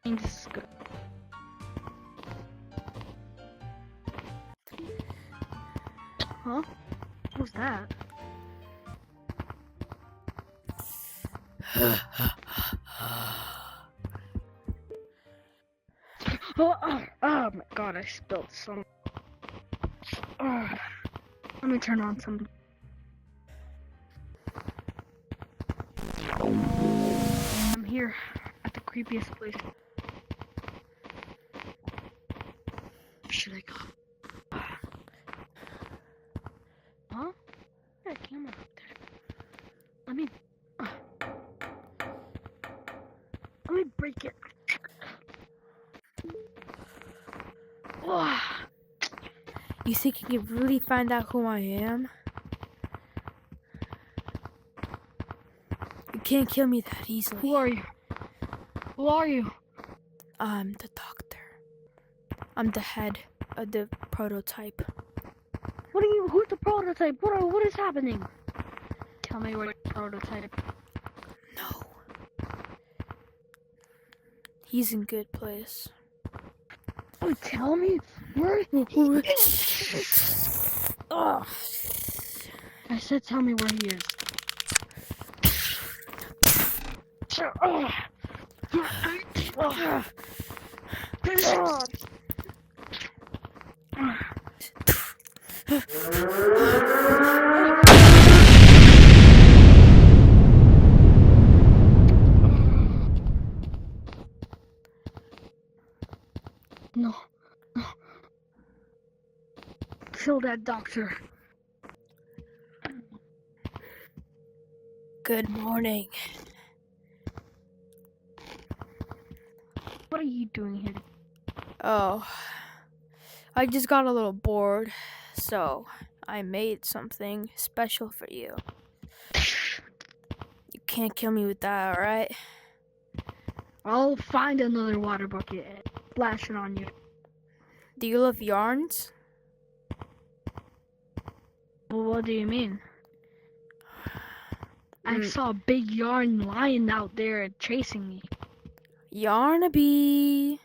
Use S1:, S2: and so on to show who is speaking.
S1: This is good. Huh? What was that? Oh my god, I spilled some. Let me turn on some. I'm here at the creepiest place. Should I go? Huh? There's a camera up there. Let me break it. Oh,
S2: You think you can really find out who I am? You can't kill me that easily.
S1: who are you? Who are you?
S2: I'm the doctor. I'm the head of the prototype.
S1: What are you? Who's the prototype? What is happening? Tell me what prototype.
S2: No. He's in good place.
S1: Oh, tell me where he is.
S2: Oh.
S1: I said, tell me where he is. No. Kill that doctor.
S2: Good morning.
S1: What are you doing here?
S2: Oh, I just got a little bored, so I made something special for you. You can't kill me with that, alright?
S1: I'll find another water bucket and splash it on you.
S2: Do you love yarns?
S1: Well, what do you mean? I saw a big yarn lion out there chasing me.
S2: Yarnaby.